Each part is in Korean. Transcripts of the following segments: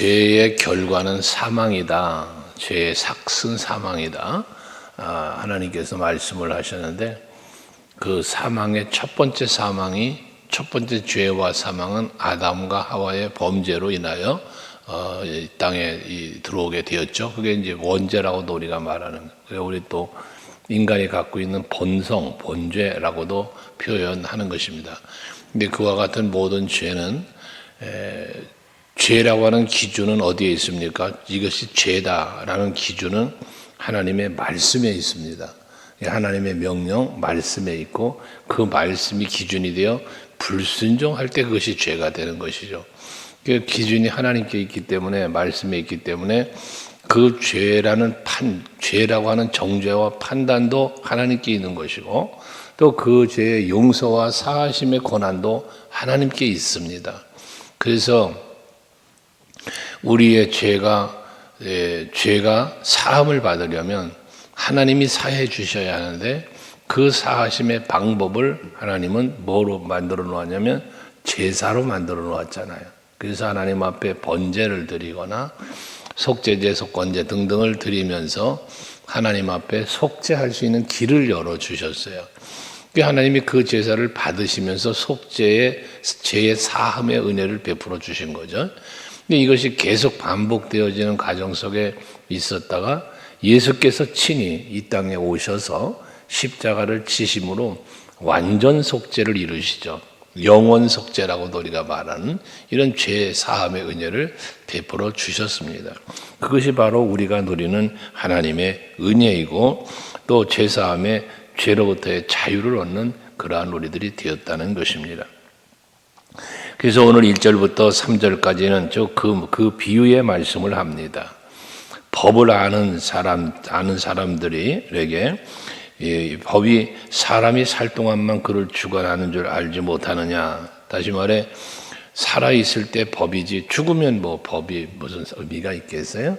죄의 결과는 사망이다. 죄의 삭은 사망이다. 하나님께서 말씀을 하셨는데 그 사망의 첫 번째 죄와 사망은 아담과 하와의 범죄로 인하여 이 땅에 들어오게 되었죠. 그게 이제 원죄라고도 우리가 말하는 거예요. 우리 또 인간이 갖고 있는 본성, 본죄라고도 표현하는 것입니다. 근데 그와 같은 모든 죄는 죄라고 하는 기준은 어디에 있습니까? 이것이 죄다라는 기준은 하나님의 말씀에 있습니다. 하나님의 명령, 말씀에 있고 그 말씀이 기준이 되어 불순종할 때 그것이 죄가 되는 것이죠. 그 기준이 하나님께 있기 때문에, 말씀에 있기 때문에 그 죄라고 하는 정죄와 판단도 하나님께 있는 것이고 또 그 죄의 용서와 사하심의 권한도 하나님께 있습니다. 그래서 우리의 죄가 사함을 받으려면 하나님이 사해 주셔야 하는데 그 사하심의 방법을 하나님은 뭐로 만들어 놓았냐면 제사로 만들어 놓았잖아요. 그래서 하나님 앞에 번제를 드리거나 속죄제, 속건제 등등을 드리면서 하나님 앞에 속죄할 수 있는 길을 열어 주셨어요. 하나님이 그 제사를 받으시면서 속죄의 죄의 사함의 은혜를 베풀어 주신 거죠. 근데 이것이 계속 반복되어지는 과정 속에 있었다가 예수께서 친히 이 땅에 오셔서 십자가를 지심으로 완전 속죄를 이루시죠. 영원 속죄라고도 우리가 말하는 이런 죄 사함의 은혜를 베풀어 주셨습니다. 그것이 바로 우리가 누리는 하나님의 은혜이고 또 죄 사함의 죄로부터의 자유를 얻는 그러한 우리들이 되었다는 것입니다. 그래서 오늘 1절부터 3절까지는 그 비유의 말씀을 합니다. 법을 아는 사람들에게 법이 사람이 살 동안만 그를 주관하는 줄 알지 못하느냐. 다시 말해 살아있을 때 법이지 죽으면 뭐 법이 무슨 의미가 있겠어요?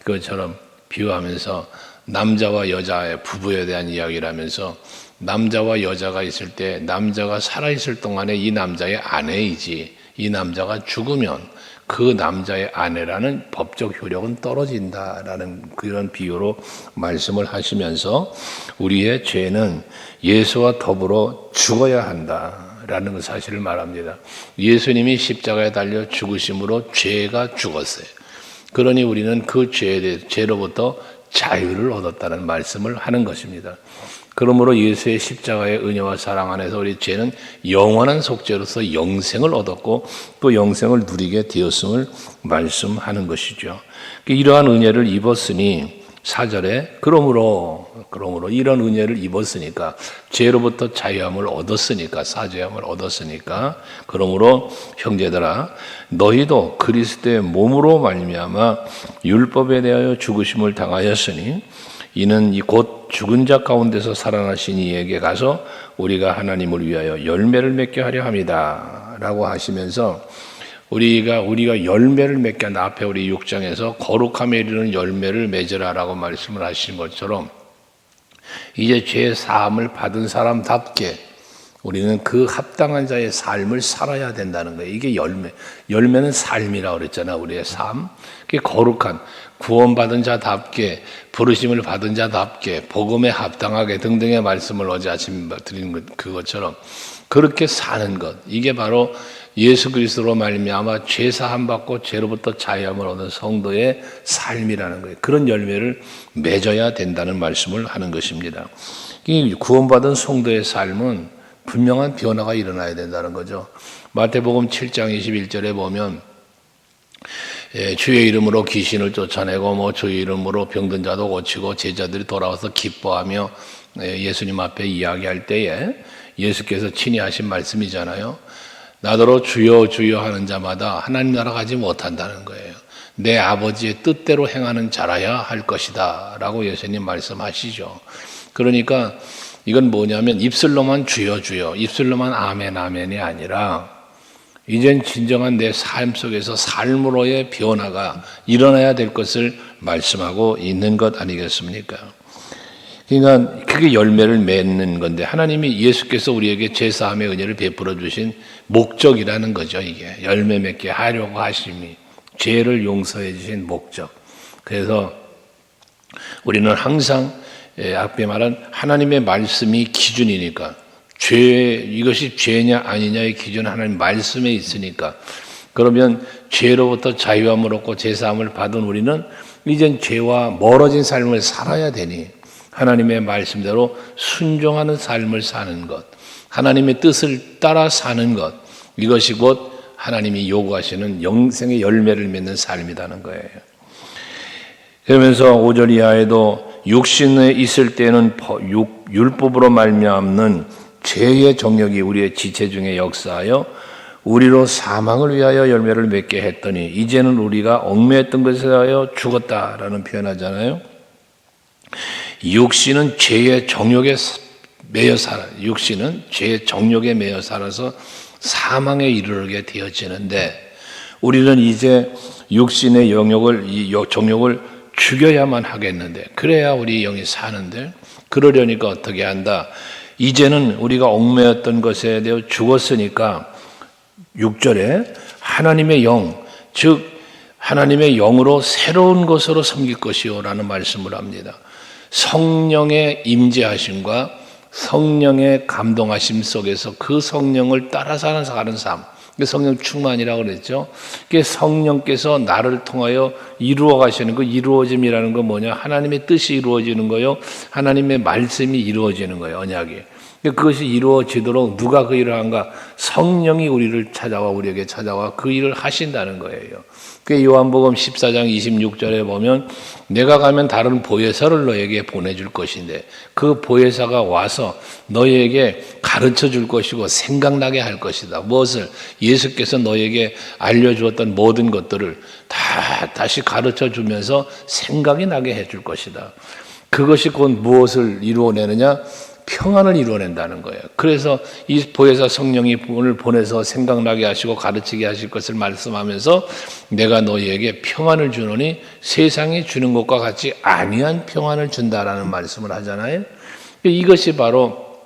그것처럼 비유하면서 남자와 여자의 부부에 대한 이야기를 하면서 남자와 여자가 있을 때 남자가 살아있을 동안에 이 남자의 아내이지 이 남자가 죽으면 그 남자의 아내라는 법적 효력은 떨어진다라는 그런 비유로 말씀을 하시면서 우리의 죄는 예수와 더불어 죽어야 한다라는 그 사실을 말합니다. 예수님이 십자가에 달려 죽으심으로 죄가 죽었어요. 그러니 우리는 그 죄로부터 자유를 얻었다는 말씀을 하는 것입니다. 그러므로 예수의 십자가의 은혜와 사랑 안에서 우리 죄는 영원한 속죄로서 영생을 얻었고 또 영생을 누리게 되었음을 말씀하는 것이죠. 이러한 은혜를 입었으니 4절에 그러므로 이런 은혜를 입었으니까 죄로부터 자유함을 얻었으니까 사죄함을 얻었으니까 그러므로 형제들아 너희도 그리스도의 몸으로 말미암아 율법에 대하여 죽으심을 당하였으니 이는 곧 죽은 자 가운데서 살아나신 이에게 가서 우리가 하나님을 위하여 열매를 맺게 하려 함이다 라고 하시면서 우리가 열매를 맺게 한다. 앞에 우리 6장에서 거룩함에 이르는 열매를 맺으라라고 말씀을 하신 것처럼 이제 죄 사함을 받은 사람답게 우리는 그 합당한 자의 삶을 살아야 된다는 거예요. 이게 열매는 삶이라고 그랬잖아. 우리의 삶. 그게 거룩한 구원받은 자답게 부르심을 받은 자답게 복음에 합당하게 등등의 말씀을 어제 아침 드린 그것처럼 그렇게 사는 것. 이게 바로 예수 그리스도로 말미암아 죄 사함 받고 죄로부터 자유함을 얻은 성도의 삶이라는 거예요. 그런 열매를 맺어야 된다는 말씀을 하는 것입니다. 이 구원받은 성도의 삶은 분명한 변화가 일어나야 된다는 거죠. 마태복음 7장 21절에 보면 주의 이름으로 귀신을 쫓아내고 주의 이름으로 병든 자도 고치고 제자들이 돌아와서 기뻐하며 예수님 앞에 이야기할 때에 예수께서 친히 하신 말씀이잖아요. 나더러 주여 주여 하는 자마다 하나님 나라 가지 못한다는 거예요. 내 아버지의 뜻대로 행하는 자라야 할 것이다 라고 예수님 말씀하시죠. 그러니까 이건 뭐냐면 입술로만 주여 주여 입술로만 아멘 아멘이 아니라 이젠 진정한 내 삶 속에서 삶으로의 변화가 일어나야 될 것을 말씀하고 있는 것 아니겠습니까? 그러니까 그게 열매를 맺는 건데 하나님이 예수께서 우리에게 제사함의 은혜를 베풀어 주신 목적이라는 거죠. 이게 열매 맺게 하려고 하심이 죄를 용서해 주신 목적. 그래서 우리는 항상 앞에 말한 하나님의 말씀이 기준이니까 이것이 죄냐 아니냐의 기준은 하나님 말씀에 있으니까 그러면 죄로부터 자유함을 얻고 제사함을 받은 우리는 이젠 죄와 멀어진 삶을 살아야 되니 하나님의 말씀대로 순종하는 삶을 사는 것, 하나님의 뜻을 따라 사는 것, 이것이 곧 하나님이 요구하시는 영생의 열매를 맺는 삶이라는 거예요. 그러면서 5절 이하에도 육신에 있을 때는 율법으로 말미암는 죄의 정욕이 우리의 지체 중에 역사하여 우리로 사망을 위하여 열매를 맺게 했더니 이제는 우리가 얽매였던 것에 대하여 죽었다라는 표현하잖아요. 육신은 죄의 정욕에 매여 살아서 사망에 이르게 되어지는데 우리는 이제 육신의 정욕을 죽여야만 하겠는데 그래야 우리 영이 사는데 그러려니까 어떻게 한다? 이제는 우리가 얽매였던 것에 대해 죽었으니까 6절에 하나님의 영, 즉 하나님의 영으로 새로운 것으로 섬길 것이요 라는 말씀을 합니다. 성령의 임재하심과 성령의 감동하심 속에서 그 성령을 따라 사는 삶, 성령 충만이라고 그랬죠. 그게 성령께서 나를 통하여 이루어 가시는 그 이루어짐이라는 건 뭐냐? 하나님의 뜻이 이루어지는 거요, 하나님의 말씀이 이루어지는 거예요. 언약이. 그것이 이루어지도록 누가 그 일을 한가? 성령이 우리에게 찾아와 그 일을 하신다는 거예요. 그 요한복음 14장 26절에 보면 내가 가면 다른 보혜사를 너에게 보내줄 것인데 그 보혜사가 와서 너에게 가르쳐 줄 것이고 생각나게 할 것이다. 무엇을? 예수께서 너에게 알려주었던 모든 것들을 다시 가르쳐 주면서 생각이 나게 해줄 것이다. 그것이 곧 무엇을 이루어내느냐? 평안을 이루어낸다는 거예요. 그래서 이 보혜사 성령이 오늘 보내서 생각나게 하시고 가르치게 하실 것을 말씀하면서 내가 너희에게 평안을 주노니 세상이 주는 것과 같이 아니한 평안을 준다라는 말씀을 하잖아요. 이것이 바로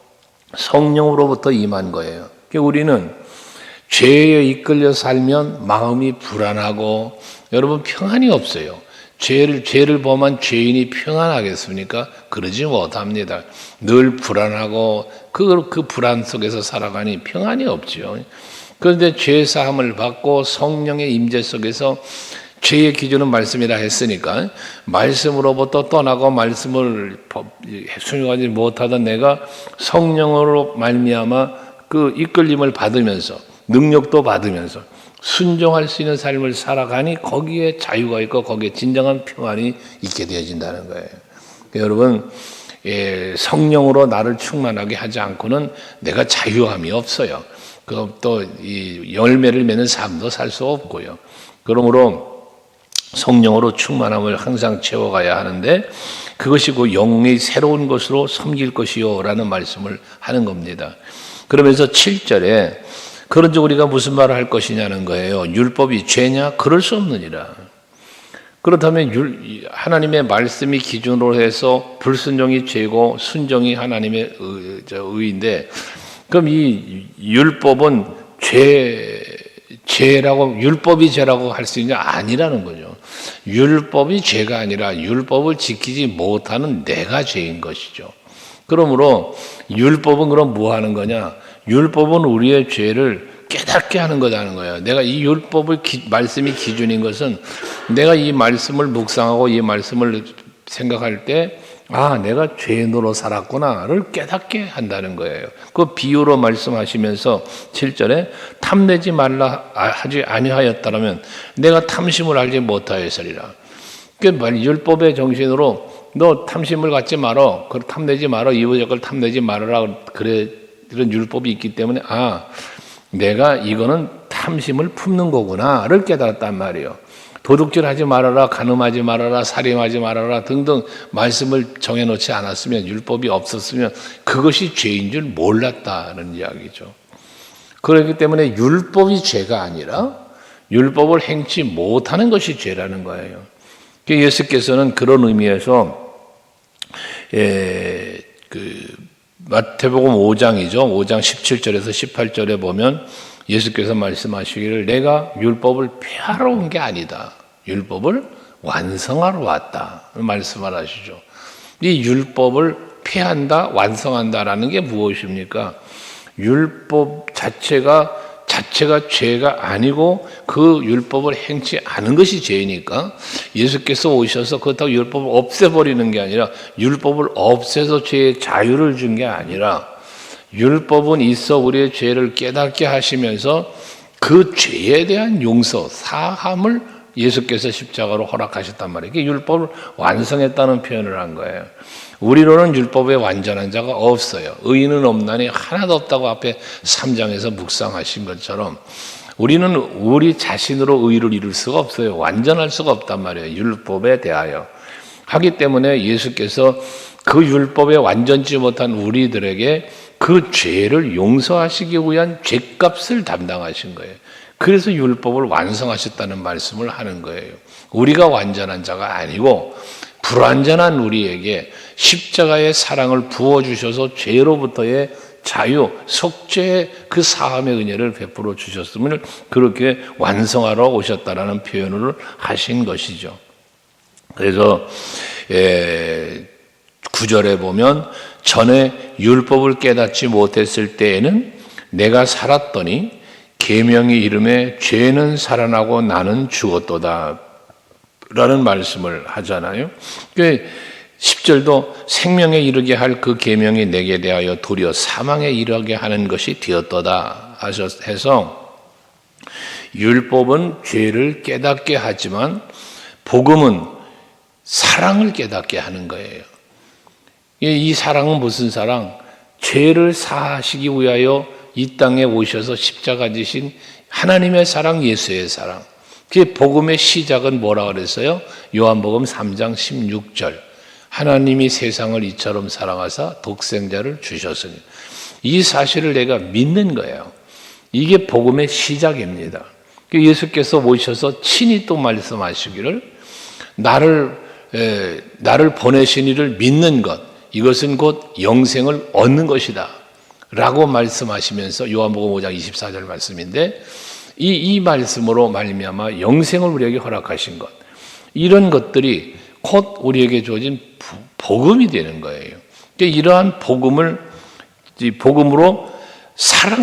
성령으로부터 임한 거예요. 우리는 죄에 이끌려 살면 마음이 불안하고 여러분 평안이 없어요. 죄를 범한 죄인이 평안하겠습니까? 그러지 못합니다. 늘 불안하고 그 불안 속에서 살아가니 평안이 없죠. 그런데 죄 사함을 받고 성령의 임재 속에서 죄의 기준은 말씀이라 했으니까 말씀으로부터 떠나고 말씀을 순종하지 못하던 내가 성령으로 말미암아 그 이끌림을 받으면서 능력도 받으면서 순종할 수 있는 삶을 살아가니 거기에 자유가 있고 거기에 진정한 평안이 있게 되어진다는 거예요. 여러분 성령으로 나를 충만하게 하지 않고는 내가 자유함이 없어요. 또 이 열매를 맺는 삶도 살 수 없고요. 그러므로 성령으로 충만함을 항상 채워가야 하는데 그것이 그 영의 새로운 것으로 섬길 것이요 라는 말씀을 하는 겁니다. 그러면서 7절에 그런즉 우리가 무슨 말을 할 것이냐는 거예요. 율법이 죄냐? 그럴 수 없느니라. 그렇다면 하나님의 말씀이 기준으로 해서 불순종이 죄고 순종이 하나님의 의인데 그럼 이 율법은 죄라고 율법이 죄라고 할 수 있냐? 아니라는 거죠. 율법이 죄가 아니라 율법을 지키지 못하는 내가 죄인 것이죠. 그러므로 율법은 그럼 뭐 하는 거냐? 율법은 우리의 죄를 깨닫게 하는 거라는 거예요. 내가 이 율법을 말씀이 기준인 것은 내가 이 말씀을 묵상하고 이 말씀을 생각할 때 내가 죄인으로 살았구나를 깨닫게 한다는 거예요. 그 비유로 말씀하시면서 7절에 탐내지 말라 하지 아니하였다면 내가 탐심을 알지 못하였으리라. 그 율법의 정신으로 너 탐심을 갖지 말어. 그걸 탐내지 말어. 이웃을 탐내지 말아라. 그래. 이런 율법이 있기 때문에 내가 이거는 탐심을 품는 거구나를 깨달았단 말이에요. 도둑질하지 말아라, 간음하지 말아라, 살인하지 말아라 등등 말씀을 정해놓지 않았으면 율법이 없었으면 그것이 죄인 줄 몰랐다는 이야기죠. 그렇기 때문에 율법이 죄가 아니라 율법을 행치 못하는 것이 죄라는 거예요. 예수께서는 그런 의미에서 마태복음 5장이죠. 5장 17절에서 18절에 보면 예수께서 말씀하시기를 내가 율법을 폐하러 온 게 아니다. 율법을 완성하러 왔다. 말씀을 하시죠. 이 율법을 폐한다, 완성한다라는 게 무엇입니까? 율법 자체가 죄가 아니고 그 율법을 행치 않은 것이 죄니까 예수께서 오셔서 그렇다고 율법을 없애버리는 게 아니라 율법을 없애서 죄의 자유를 준 게 아니라 율법은 있어 우리의 죄를 깨닫게 하시면서 그 죄에 대한 용서, 사함을 예수께서 십자가로 허락하셨단 말이에요. 이게 율법을 완성했다는 표현을 한 거예요. 우리로는 율법에 완전한 자가 없어요. 의인은 없나니 하나도 없다고 앞에 3장에서 묵상하신 것처럼 우리는 우리 자신으로 의를 이룰 수가 없어요. 완전할 수가 없단 말이에요. 율법에 대하여. 하기 때문에 예수께서 그 율법에 완전치 못한 우리들에게 그 죄를 용서하시기 위한 죄값을 담당하신 거예요. 그래서 율법을 완성하셨다는 말씀을 하는 거예요. 우리가 완전한 자가 아니고 불완전한 우리에게 십자가의 사랑을 부어주셔서 죄로부터의 자유, 속죄의 그 사함의 은혜를 베풀어 주셨음을 그렇게 완성하러 오셨다라는 표현을 하신 것이죠. 그래서 9절에 보면 전에 율법을 깨닫지 못했을 때에는 내가 살았더니 계명의 이름에 죄는 살아나고 나는 죽었도다 라는 말씀을 하잖아요. 10절도 생명에 이르게 할 그 계명이 내게 대하여 도리어 사망에 이르게 하는 것이 되었도다 해서 율법은 죄를 깨닫게 하지만 복음은 사랑을 깨닫게 하는 거예요. 이 사랑은 무슨 사랑? 죄를 사하시기 위하여 이 땅에 오셔서 십자가 지신 하나님의 사랑, 예수의 사랑. 그 복음의 시작은 뭐라 그랬어요? 요한복음 3장 16절. 하나님이 세상을 이처럼 사랑하사 독생자를 주셨으니. 이 사실을 내가 믿는 거예요. 이게 복음의 시작입니다. 예수께서 오셔서 친히 또 말씀하시기를 나를 보내신 이를 믿는 것, 이것은 곧 영생을 얻는 것이다 라고 말씀하시면서 요한복음 5장 24절 말씀인데 이 말씀으로 말미암아 영생을 우리에게 허락하신 것, 이런 것들이 곧 우리에게 주어진 복음이 되는 거예요. 이러한 복음으로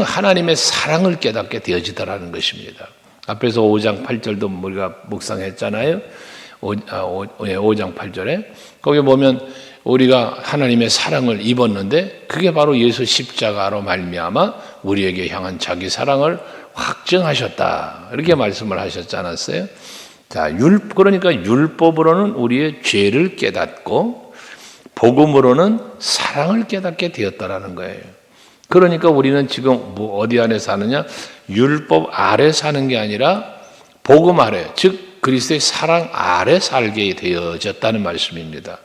하나님의 사랑을 깨닫게 되어지더라는 것입니다. 앞에서 5장 8절도 우리가 묵상했잖아요. 5장 8절에 거기 보면 우리가 하나님의 사랑을 입었는데 그게 바로 예수 십자가로 말미암아 우리에게 향한 자기 사랑을 확증하셨다 이렇게 말씀을 하셨지 않았어요? 자, 그러니까 율법으로는 우리의 죄를 깨닫고 복음으로는 사랑을 깨닫게 되었다라는 거예요. 그러니까 우리는 지금 어디 안에 사느냐? 율법 아래 사는 게 아니라 복음 아래, 즉 그리스도의 사랑 아래 살게 되어졌다는 말씀입니다.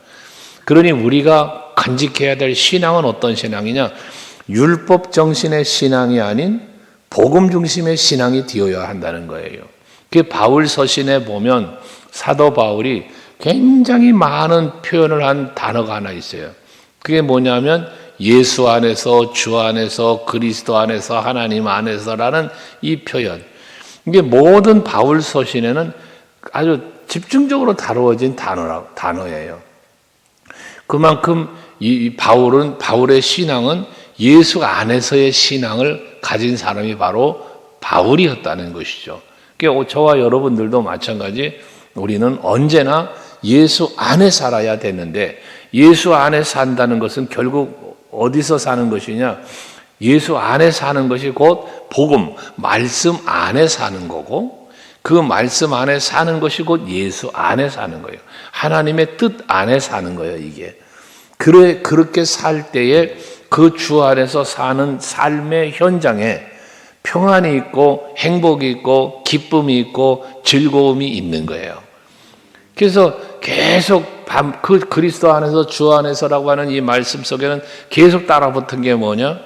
그러니 우리가 간직해야 될 신앙은 어떤 신앙이냐? 율법 정신의 신앙이 아닌 복음 중심의 신앙이 되어야 한다는 거예요. 그 바울 서신에 보면 사도 바울이 굉장히 많은 표현을 한 단어가 하나 있어요. 그게 뭐냐면 예수 안에서, 주 안에서, 그리스도 안에서, 하나님 안에서라는 이 표현. 이게 모든 바울 서신에는 아주 집중적으로 다루어진 단어예요. 그만큼 바울의 신앙은 예수 안에서의 신앙을 가진 사람이 바로 바울이었다는 것이죠. 그러니까 저와 여러분들도 마찬가지 우리는 언제나 예수 안에 살아야 되는데 예수 안에 산다는 것은 결국 어디서 사는 것이냐? 예수 안에 사는 것이 곧 복음, 말씀 안에 사는 거고 그 말씀 안에 사는 것이 곧 예수 안에 사는 거예요. 하나님의 뜻 안에 사는 거예요, 이게. 그렇게 살 때에 그 주 안에서 사는 삶의 현장에 평안이 있고 행복이 있고 기쁨이 있고 즐거움이 있는 거예요. 그래서 계속 그 그리스도 안에서 주 안에서라고 하는 이 말씀 속에는 계속 따라붙은 게 뭐냐?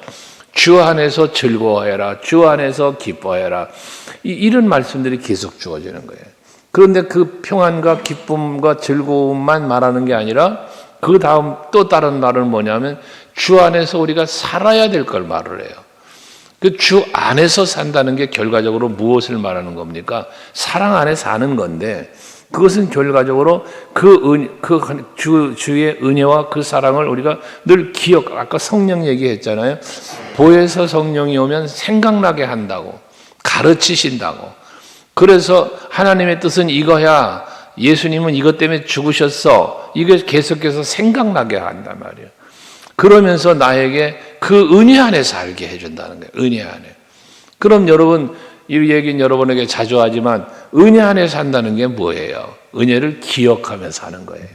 주 안에서 즐거워해라. 주 안에서 기뻐해라. 이런 말씀들이 계속 주어지는 거예요. 그런데 그 평안과 기쁨과 즐거움만 말하는 게 아니라 그 다음 또 다른 말은 뭐냐면 주 안에서 우리가 살아야 될 걸 말을 해요. 그 주 안에서 산다는 게 결과적으로 무엇을 말하는 겁니까? 사랑 안에 사는 건데, 그것은 결과적으로 주의 은혜와 그 사랑을 우리가 늘 아까 성령 얘기했잖아요. 보혜사 성령이 오면 생각나게 한다고, 가르치신다고. 그래서 하나님의 뜻은 이거야. 예수님은 이것 때문에 죽으셨어. 이게 계속해서 생각나게 한단 말이에요. 그러면서 나에게 그 은혜 안에 살게 해준다는 거예요. 은혜 안에. 그럼 여러분, 이 얘기는 여러분에게 자주 하지만 은혜 안에 산다는 게 뭐예요? 은혜를 기억하며 사는 거예요.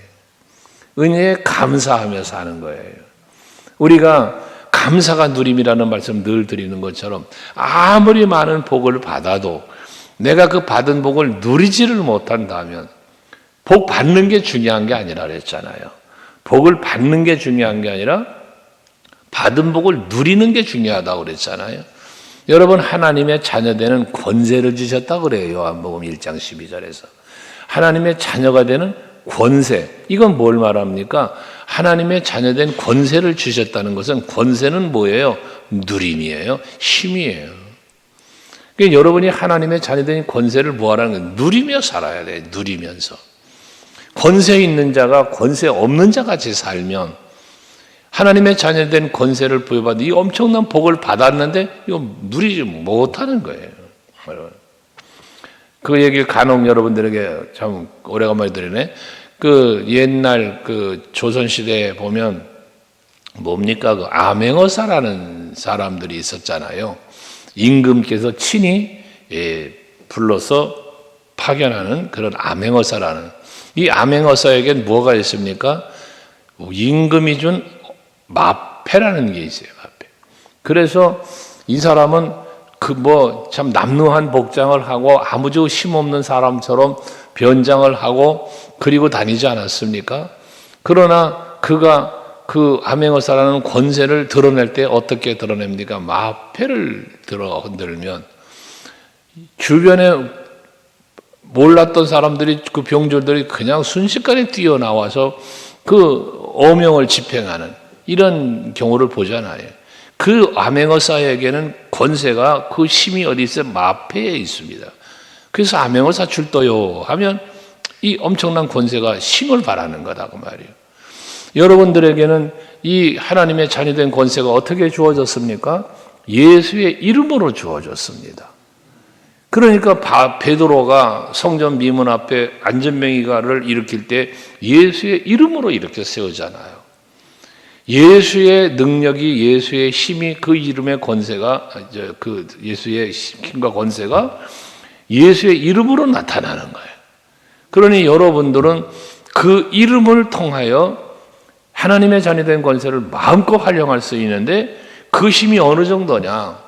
은혜에 감사하며 사는 거예요. 우리가 감사가 누림이라는 말씀 늘 드리는 것처럼 아무리 많은 복을 받아도 내가 그 받은 복을 누리지를 못한다면, 복 받는 게 중요한 게 아니라 그랬잖아요. 복을 받는 게 중요한 게 아니라 받은 복을 누리는 게 중요하다고 그랬잖아요. 여러분, 하나님의 자녀되는 권세를 주셨다고 그래요. 요한복음 1장 12절에서. 하나님의 자녀가 되는 권세. 이건 뭘 말합니까? 하나님의 자녀된 권세를 주셨다는 것은, 권세는 뭐예요? 누림이에요. 힘이에요. 그러니까 여러분이 하나님의 자녀된 권세를 뭐하라는 거예요? 누리며 살아야 돼요. 누리면서. 권세 있는 자가 권세 없는 자 같이 살면, 하나님의 자녀된 권세를 부여받은 이 엄청난 복을 받았는데 이거 누리지 못하는 거예요. 그 얘기를 간혹 여러분들에게 참 오래간만에 드리네. 그 옛날 그 조선시대에 보면 뭡니까? 그 암행어사라는 사람들이 있었잖아요. 임금께서 친히 불러서 파견하는 그런 암행어사라는, 이 암행어사에겐 뭐가 있습니까? 임금이 준 마패라는 게 있어요. 마패. 그래서 이 사람은 참 남루한 복장을 하고 아무저 힘없는 사람처럼 변장을 하고 그리고 다니지 않았습니까? 그러나 그가 그 암행어사라는 권세를 드러낼 때 어떻게 드러냅니까? 마패를 들어 흔들면 주변에 몰랐던 사람들이, 그 병졸들이 그냥 순식간에 뛰어나와서 그 어명을 집행하는 이런 경우를 보잖아요. 그 암행어사에게는 권세가, 그 힘이 어디 있어요? 마패에 있습니다. 그래서 암행어사 출도요 하면 이 엄청난 권세가 힘을 발하는 거다 그 말이에요. 여러분들에게는 이 하나님의 자녀된 권세가 어떻게 주어졌습니까? 예수의 이름으로 주어졌습니다. 그러니까 베드로가 성전 미문 앞에 안전병이가를 일으킬 때 예수의 이름으로 이렇게 세우잖아요. 예수의 능력이, 예수의 힘이, 그 이름의 권세가, 그 예수의 힘과 권세가 예수의 이름으로 나타나는 거예요. 그러니 여러분들은 그 이름을 통하여 하나님의 자녀된 권세를 마음껏 활용할 수 있는데, 그 힘이 어느 정도냐?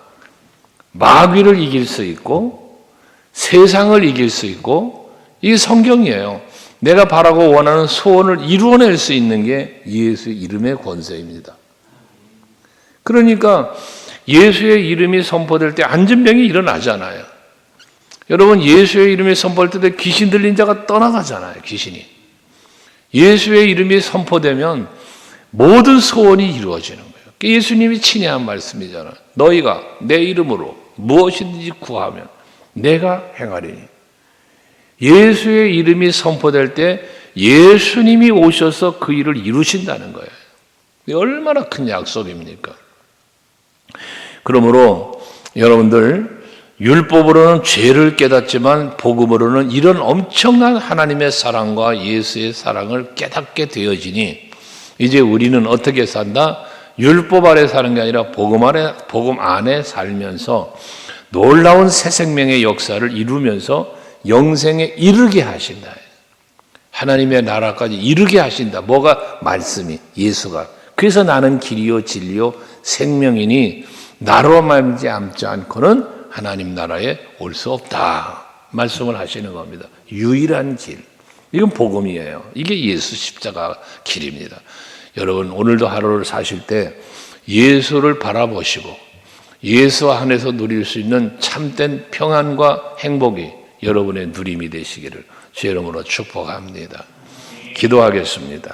마귀를 이길 수 있고 세상을 이길 수 있고, 이게 성경이에요. 내가 바라고 원하는 소원을 이루어낼 수 있는 게 예수의 이름의 권세입니다. 그러니까 예수의 이름이 선포될 때 안전병이 일어나잖아요. 여러분, 예수의 이름이 선포될 때 귀신 들린 자가 떠나가잖아요. 귀신이. 예수의 이름이 선포되면 모든 소원이 이루어지는 거예요. 예수님이 친히 한 말씀이잖아요. 너희가 내 이름으로 무엇이든지 구하면 내가 행하리니. 예수의 이름이 선포될 때 예수님이 오셔서 그 일을 이루신다는 거예요. 얼마나 큰 약속입니까? 그러므로 여러분들, 율법으로는 죄를 깨닫지만 복음으로는 이런 엄청난 하나님의 사랑과 예수의 사랑을 깨닫게 되어지니, 이제 우리는 어떻게 산다? 율법 아래 사는 게 아니라 복음 안에 살면서 놀라운 새 생명의 역사를 이루면서 영생에 이르게 하신다. 하나님의 나라까지 이르게 하신다. 뭐가? 말씀이, 예수가. 그래서 나는 길이요 진리요 생명이니 나로 말미암지 않고는 하나님 나라에 올 수 없다. 말씀을 하시는 겁니다. 유일한 길. 이건 복음이에요. 이게 예수 십자가 길입니다. 여러분, 오늘도 하루를 사실 때 예수를 바라보시고 예수 안에서 누릴 수 있는 참된 평안과 행복이 여러분의 누림이 되시기를 주의 이름으로 축복합니다. 기도하겠습니다.